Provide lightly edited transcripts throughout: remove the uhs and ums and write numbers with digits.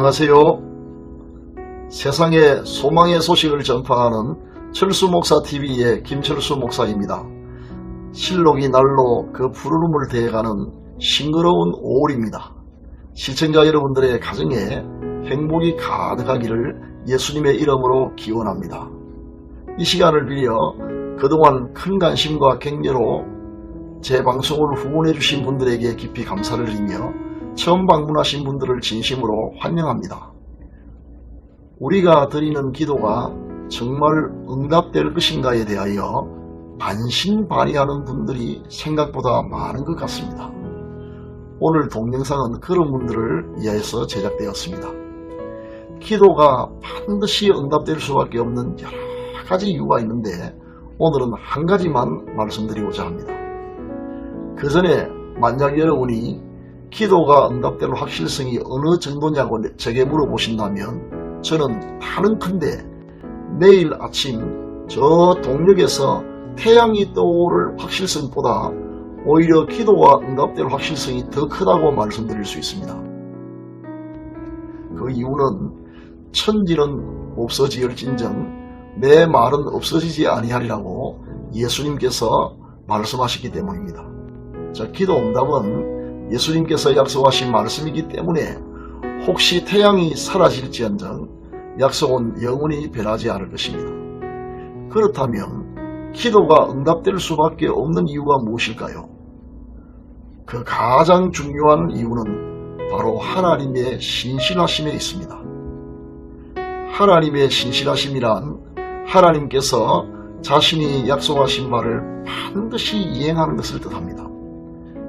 안녕하세요. 세상에 소망의 소식을 전파하는 철수목사TV의 김철수 목사입니다. 실록이 날로 그 푸르름을 대해가는 싱그러운 5월입니다. 시청자 여러분들의 가정에 행복이 가득하기를 예수님의 이름으로 기원합니다. 이 시간을 빌려 그동안 큰 관심과 격려로 제 방송을 후원해 주신 분들에게 깊이 감사를 드리며 처음 방문하신 분들을 진심으로 환영합니다. 우리가 드리는 기도가 정말 응답될 것인가에 대하여 반신반의하는 분들이 생각보다 많은 것 같습니다. 오늘 동영상은 그런 분들을 위하여서 제작되었습니다. 기도가 반드시 응답될 수밖에 없는 여러 가지 이유가 있는데 오늘은 한 가지만 말씀드리고자 합니다. 그 전에 만약 여러분이 기도가 응답될 확실성이 어느 정도냐고 제게 물어보신다면 저는 단언컨대 내일 아침 저 동력에서 태양이 떠오를 확실성보다 오히려 기도가 응답될 확실성이 더 크다고 말씀드릴 수 있습니다. 그 이유는 천지는 없어지을진정 내 말은 없어지지 아니하리라고 예수님께서 말씀하시기 때문입니다. 자, 기도 응답은 예수님께서 약속하신 말씀이기 때문에 혹시 태양이 사라질지언정 약속은 영원히 변하지 않을 것입니다. 그렇다면 기도가 응답될 수밖에 없는 이유가 무엇일까요? 그 가장 중요한 이유는 바로 하나님의 신실하심에 있습니다. 하나님의 신실하심이란 하나님께서 자신이 약속하신 바를 반드시 이행하는 것을 뜻합니다.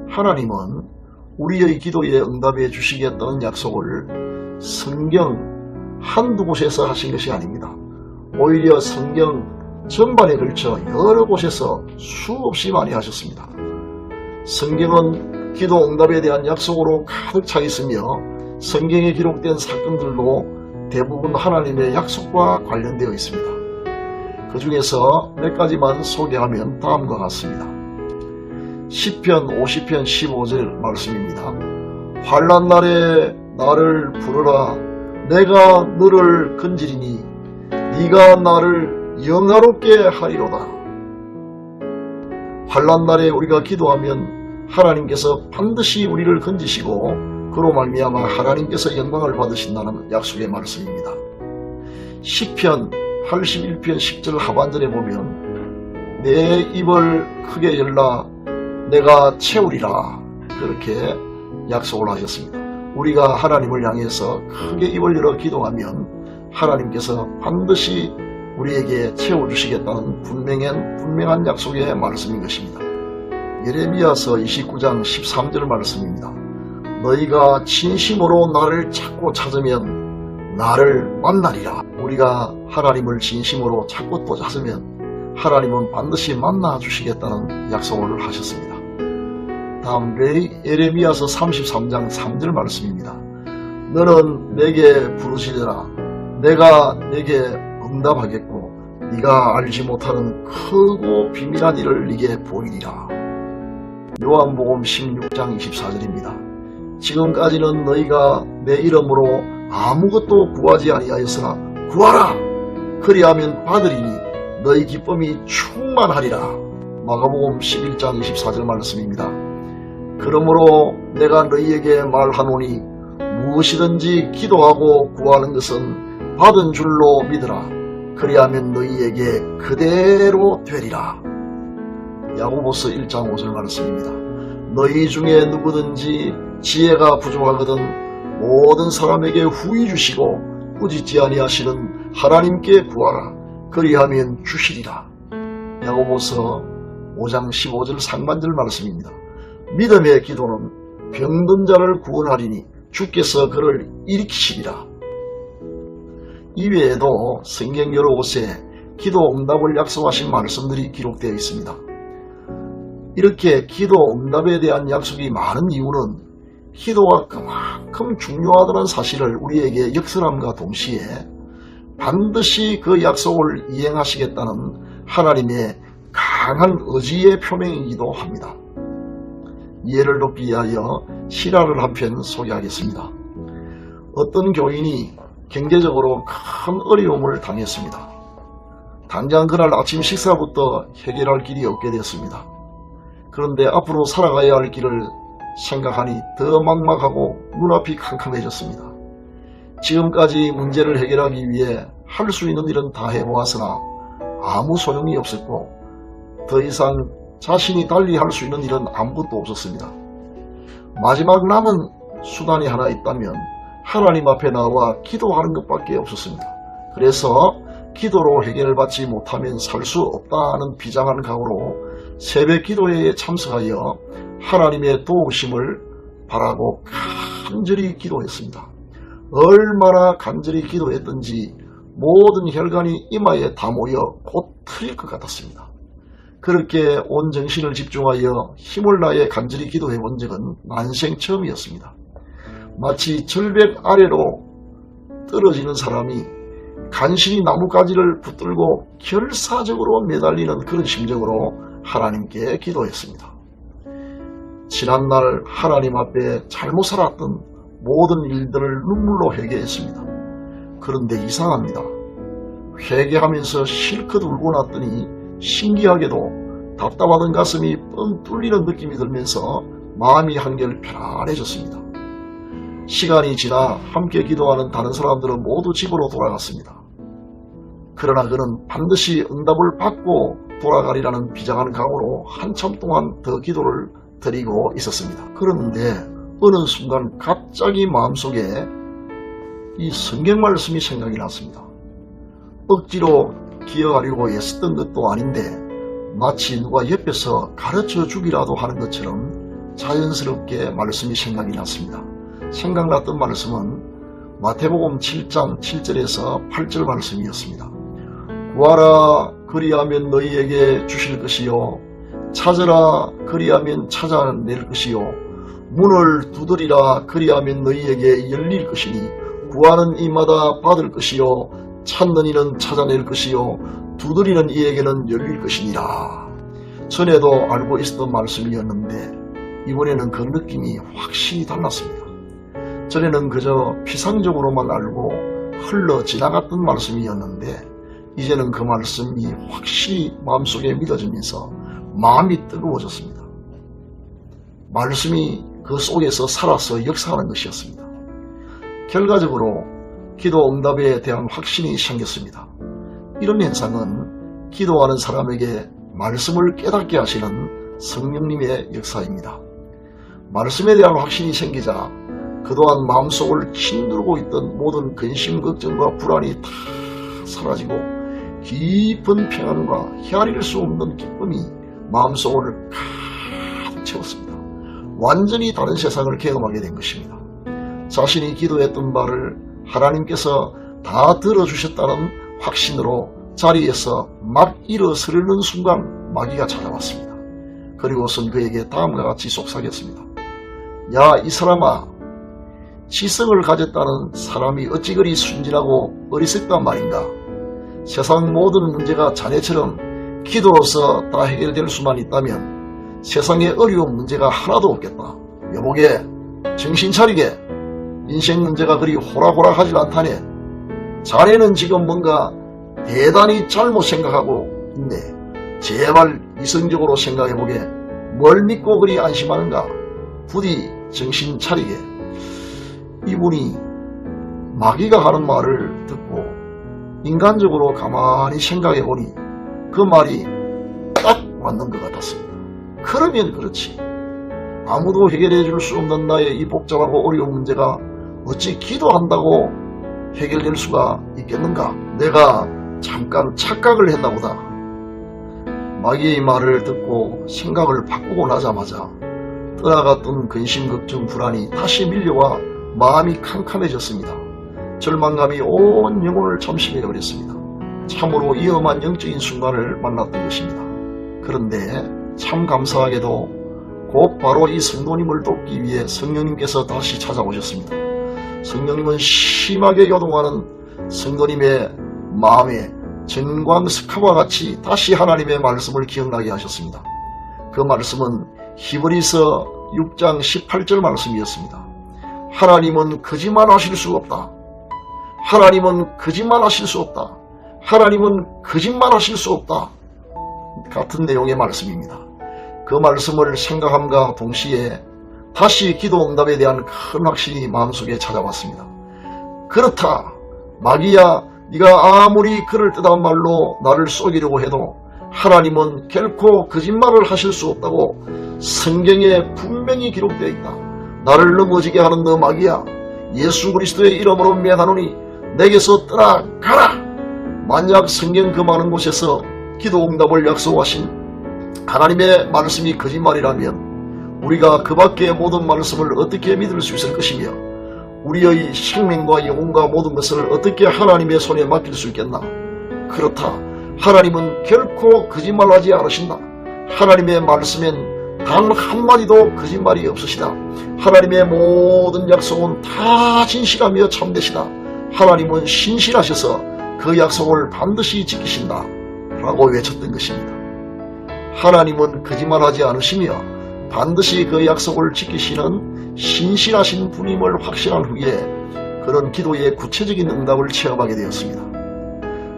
하나님은 우리의 기도에 응답해 주시겠다는 약속을 성경 한두 곳에서 하신 것이 아닙니다. 오히려 성경 전반에 걸쳐 여러 곳에서 수없이 많이 하셨습니다. 성경은 기도 응답에 대한 약속으로 가득 차 있으며 성경에 기록된 사건들도 대부분 하나님의 약속과 관련되어 있습니다. 그 중에서 몇 가지만 소개하면 다음과 같습니다. 시편 50편 15절 말씀입니다. 환난 날에 나를 부르라. 내가 너를 건지리니 네가 나를 영화롭게 하리로다. 환난 날에 우리가 기도하면 하나님께서 반드시 우리를 건지시고 그로 말미암아 하나님께서 영광을 받으신다는 약속의 말씀입니다. 시편 81편 10절 하반절에 보면 내 입을 크게 열라 내가 채우리라 그렇게 약속을 하셨습니다. 우리가 하나님을 향해서 크게 입을 열어 기도하면 하나님께서 반드시 우리에게 채워주시겠다는 분명한 약속의 말씀인 것입니다. 예레미야서 29장 13절 말씀입니다. 너희가 진심으로 나를 찾고 찾으면 나를 만나리라. 우리가 하나님을 진심으로 찾고 또 찾으면 하나님은 반드시 만나 주시겠다는 약속을 하셨습니다. 다음 예레미야서 33장 3절 말씀입니다. 너는 내게 부르시리라. 내가 내게 응답하겠고 네가 알지 못하는 크고 비밀한 일을 네게 보이리라. 요한복음 16장 24절입니다. 지금까지는 너희가 내 이름으로 아무것도 구하지 아니하였으나 구하라. 그리하면 받으리니 너희 기쁨이 충만하리라. 마가복음 11장 24절 말씀입니다. 그러므로 내가 너희에게 말하노니 무엇이든지 기도하고 구하는 것은 받은 줄로 믿으라. 그리하면 너희에게 그대로 되리라. 야고보서 1장 5절 말씀입니다. 너희 중에 누구든지 지혜가 부족하거든 모든 사람에게 후히 주시고 꾸짖지 아니하시는 하나님께 구하라. 그리하면 주시리라. 야고보서 5장 15절 상반절 말씀입니다. 믿음의 기도는 병든 자를 구원하리니 주께서 그를 일으키시리라. 이외에도 성경 여러 곳에 기도 응답을 약속하신 말씀들이 기록되어 있습니다. 이렇게 기도 응답에 대한 약속이 많은 이유는 기도가 그만큼 중요하다는 사실을 우리에게 역설함과 동시에 반드시 그 약속을 이행하시겠다는 하나님의 강한 의지의 표명이기도 합니다. 이해를 돕기 위하여 실화를 한 편 소개하겠습니다. 어떤 교인이 경제적으로 큰 어려움을 당했습니다. 당장 그날 아침 식사부터 해결할 길이 없게 됐습니다. 그런데 앞으로 살아가야 할 길을 생각하니 더 막막하고 눈앞이 캄캄해졌습니다. 지금까지 문제를 해결하기 위해 할 수 있는 일은 다 해보았으나 아무 소용이 없었고 더 이상 자신이 달리 할 수 있는 일은 아무것도 없었습니다. 마지막 남은 수단이 하나 있다면 하나님 앞에 나와 기도하는 것밖에 없었습니다. 그래서 기도로 해결을 받지 못하면 살 수 없다는 비장한 각오로 새벽 기도회에 참석하여 하나님의 도우심을 바라고 간절히 기도했습니다. 얼마나 간절히 기도했던지 모든 혈관이 이마에 다 모여 곧 트일 것 같았습니다. 그렇게 온 정신을 집중하여 힘을 다해 간절히 기도해 본 적은 난생 처음이었습니다. 마치 절벽 아래로 떨어지는 사람이 간신히 나뭇가지를 붙들고 결사적으로 매달리는 그런 심정으로 하나님께 기도했습니다. 지난날 하나님 앞에 잘못 살았던 모든 일들을 눈물로 회개했습니다. 그런데 이상합니다. 회개하면서 실컷 울고 났더니 신기하게도 답답하던 가슴이 뻥 뚫리는 느낌이 들면서 마음이 한결 편안해졌습니다. 시간이 지나 함께 기도하는 다른 사람들은 모두 집으로 돌아갔습니다. 그러나 그는 반드시 응답을 받고 돌아가리라는 비장한 각오로 한참 동안 더 기도를 드리고 있었습니다. 그런데 어느 순간 갑자기 마음속에 이 성경 말씀이 생각이 났습니다. 억지로 기억하려고 애썼던 것도 아닌데 마치 누가 옆에서 가르쳐 주기라도 하는 것처럼 자연스럽게 말씀이 생각이 났습니다. 생각났던 말씀은 마태복음 7장 7절에서 8절 말씀이었습니다. 구하라 그리하면 너희에게 주실 것이요 찾으라 그리하면 찾아낼 것이요 문을 두드리라 그리하면 너희에게 열릴 것이니 구하는 이마다 받을 것이요 찾는 이는 찾아낼 것이요 두드리는 이에게는 열릴 것이니라. 전에도 알고 있었던 말씀이었는데 이번에는 그 느낌이 확실히 달랐습니다. 전에는 그저 피상적으로만 알고 흘러 지나갔던 말씀이었는데 이제는 그 말씀이 확실히 마음속에 믿어지면서 마음이 뜨거워졌습니다. 말씀이 그 속에서 살아서 역사하는 것이었습니다. 결과적으로 기도 응답에 대한 확신이 생겼습니다. 이런 현상은 기도하는 사람에게 말씀을 깨닫게 하시는 성령님의 역사입니다. 말씀에 대한 확신이 생기자 그동안 마음속을 짓누르고 있던 모든 근심, 걱정과 불안이 다 사라지고 깊은 평안과 헤아릴 수 없는 기쁨이 마음속을 가득 채웠습니다. 완전히 다른 세상을 경험하게 된 것입니다. 자신이 기도했던 바를 하나님께서 다 들어주셨다는 확신으로 자리에서 막 일어서려는 순간 마귀가 찾아왔습니다. 그리고선 그에게 다음과 같이 속삭였습니다. 야, 이 사람아, 지성을 가졌다는 사람이 어찌 그리 순진하고 어리석단 말인가? 세상 모든 문제가 자네처럼 기도로서 다 해결될 수만 있다면 세상에 어려운 문제가 하나도 없겠다. 여보게, 정신 차리게. 인생 문제가 그리 호락호락하지 않다네. 자네는 지금 뭔가 대단히 잘못 생각하고 있네. 제발 이성적으로 생각해보게. 뭘 믿고 그리 안심하는가? 부디 정신 차리게. 이분이 마귀가 하는 말을 듣고 인간적으로 가만히 생각해보니 그 말이 딱 맞는 것 같았습니다. 그러면 그렇지. 아무도 해결해 줄 수 없는 나의 이 복잡하고 어려운 문제가 어찌 기도한다고 해결될 수가 있겠는가? 내가 잠깐 착각을 했나 보다. 마귀의 말을 듣고 생각을 바꾸고 나자마자 떠나갔던 근심, 걱정, 불안이 다시 밀려와 마음이 캄캄해졌습니다. 절망감이 온 영혼을 잠식해버렸습니다. 참으로 위험한 영적인 순간을 만났던 것입니다. 그런데 참 감사하게도 곧 바로 이 성도님을 돕기 위해 성령님께서 다시 찾아오셨습니다. 성령님은 심하게 교동하는 성도님의 마음에 전광석화와 같이 다시 하나님의 말씀을 기억나게 하셨습니다. 그 말씀은 히브리서 6장 18절 말씀이었습니다. 하나님은 거짓말하실 수 없다. 하나님은 거짓말하실 수 없다. 하나님은 거짓말하실 수 없다. 같은 내용의 말씀입니다. 그 말씀을 생각함과 동시에 다시 기도 응답에 대한 큰 확신이 마음속에 찾아왔습니다. 그렇다. 마귀야, 네가 아무리 그럴듯한 말로 나를 속이려고 해도 하나님은 결코 거짓말을 하실 수 없다고 성경에 분명히 기록되어 있다. 나를 넘어지게 하는 너 마귀야, 예수 그리스도의 이름으로 맹하노니 내게서 떠나가라. 만약 성경 그 많은 곳에서 기도 응답을 약속하신 하나님의 말씀이 거짓말이라면 우리가 그 밖의 모든 말씀을 어떻게 믿을 수 있을 것이며 우리의 생명과 영혼과 모든 것을 어떻게 하나님의 손에 맡길 수 있겠나. 그렇다. 하나님은 결코 거짓말하지 않으신다. 하나님의 말씀엔 단 한마디도 거짓말이 없으시다. 하나님의 모든 약속은 다 진실하며 참되시다. 하나님은 신실하셔서 그 약속을 반드시 지키신다 라고 외쳤던 것입니다. 하나님은 거짓말하지 않으시며 반드시 그 약속을 지키시는 신실하신 분임을 확신한 후에 그런 기도의 구체적인 응답을 체험하게 되었습니다.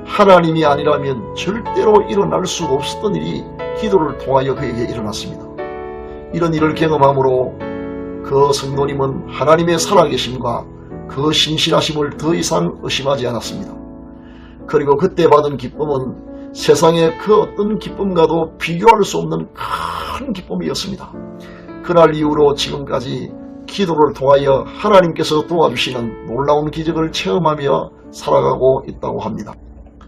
하나님이 아니라면 절대로 일어날 수 없었던 일이 기도를 통하여 그에게 일어났습니다. 이런 일을 경험함으로 그 성도님은 하나님의 살아계심과 그 신실하심을 더 이상 의심하지 않았습니다. 그리고 그때 받은 기쁨은 세상의 그 어떤 기쁨과도 비교할 수 없는 큰 기쁨이었습니다. 그날 이후로 지금까지 기도를 통하여 하나님께서 도와주시는 놀라운 기적을 체험하며 살아가고 있다고 합니다.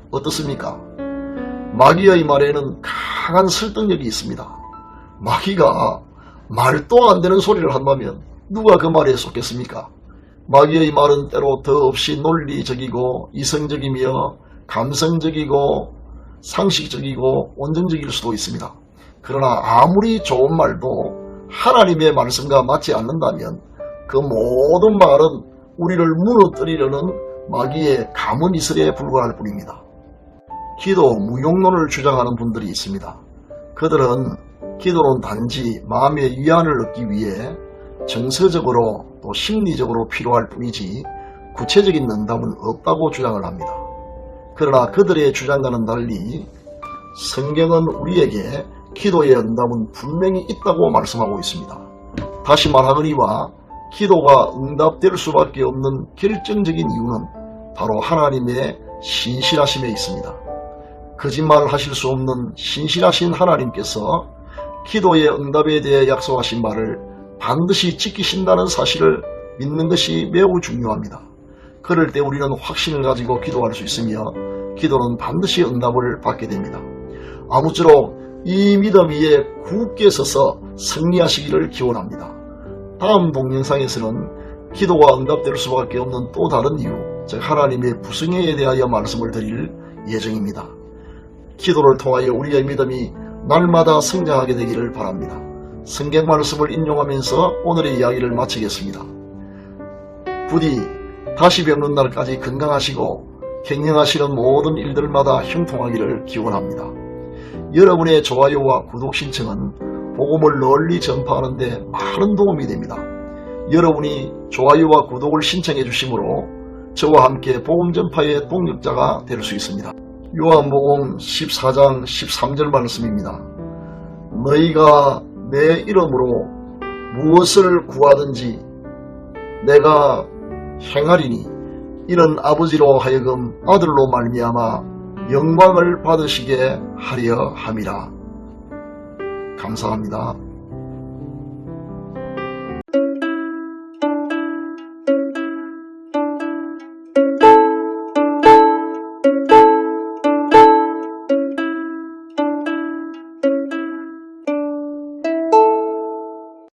어떻습니까? 마귀의 말에는 강한 설득력이 있습니다. 마귀가 말도 안 되는 소리를 한다면 누가 그 말에 속겠습니까? 마귀의 말은 때로 더없이 논리적이고 이성적이며 감성적이고 상식적이고 원정적일 수도 있습니다. 그러나 아무리 좋은 말도 하나님의 말씀과 맞지 않는다면 그 모든 말은 우리를 무너뜨리려는 마귀의 가문이슬에 불과할 뿐입니다. 기도 무용론을 주장하는 분들이 있습니다. 그들은 기도는 단지 마음의 위안을 얻기 위해 정서적으로 또 심리적으로 필요할 뿐이지 구체적인 응답은 없다고 주장을 합니다. 그러나 그들의 주장과는 달리 성경은 우리에게 기도의 응답은 분명히 있다고 말씀하고 있습니다. 다시 말하거니와 기도가 응답될 수밖에 없는 결정적인 이유는 바로 하나님의 신실하심에 있습니다. 거짓말하실 수 없는 신실하신 하나님께서 기도의 응답에 대해 약속하신 말을 반드시 지키신다는 사실을 믿는 것이 매우 중요합니다. 그럴 때 우리는 확신을 가지고 기도할 수 있으며 기도는 반드시 응답을 받게 됩니다. 아무쪼록 이 믿음 위에 굳게 서서 승리하시기를 기원합니다. 다음 동영상에서는 기도가 응답될 수밖에 없는 또 다른 이유, 즉 하나님의 부승에 대하여 말씀을 드릴 예정입니다. 기도를 통하여 우리의 믿음이 날마다 성장하게 되기를 바랍니다. 성경 말씀을 인용하면서 오늘의 이야기를 마치겠습니다. 부디 다시 뵙는 날까지 건강하시고 경영하시는 모든 일들마다 형통하기를 기원합니다. 여러분의 좋아요와 구독 신청은 복음을 널리 전파하는 데 많은 도움이 됩니다. 여러분이 좋아요와 구독을 신청해 주심으로 저와 함께 복음 전파의 동력자가 될 수 있습니다. 요한복음 14장 13절 말씀입니다. 너희가 내 이름으로 무엇을 구하든지 내가 행하리니 이런 아버지로 하여금 아들로 말미암아 영광을 받으시게 하려 함이라. 감사합니다.